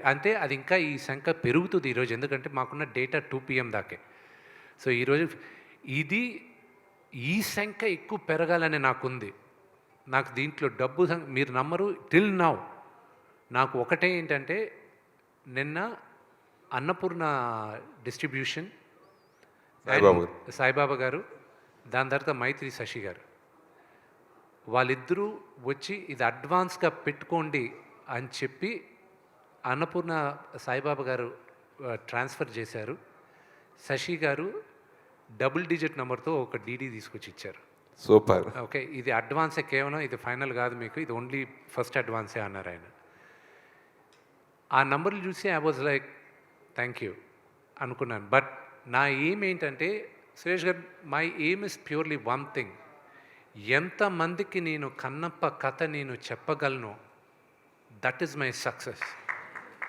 అంటే అది ఇంకా ఈ సంఖ్య పెరుగుతుంది ఈరోజు. ఎందుకంటే మాకున్న డేటా 2 PM దాకే. సో ఈరోజు ఇది ఈ సంఖ్య ఎక్కువ పెరగాలని నాకుంది. నాకు దీంట్లో డబ్బు మీరు నమ్మరు, టిల్ నౌ నాకు ఒకటే ఏంటంటే, నిన్న అన్నపూర్ణ డిస్ట్రిబ్యూషన్ సాయిబాబా గారు, దాని తర్వాత మైత్రి శశి గారు, వాళ్ళిద్దరూ వచ్చి ఇది అడ్వాన్స్గా పెట్టుకోండి అని చెప్పి అన్నపూర్ణ సాయిబాబా గారు ట్రాన్స్ఫర్ చేశారు. శశి గారు డబుల్ డిజిట్ నెంబర్తో ఒక డీడీ తీసుకొచ్చి ఇచ్చారు. సూపర్. ఓకే, ఇది అడ్వాన్సే, కేవలం ఇది ఫైనల్ కాదు మీకు, ఇది ఓన్లీ ఫస్ట్ అడ్వాన్సే అన్నారు ఆయన. ఆ నంబర్లు చూసి I was like thank you అనుకున్నాను. బట్ నా ఎయిమ్ ఏంటంటే, సురేష్ గారు, my aim is purely one thing. ఎంతమందికి నేను కన్నప్ప కథ నేను చెప్పగలను, దట్ ఈస్ మై సక్సెస్.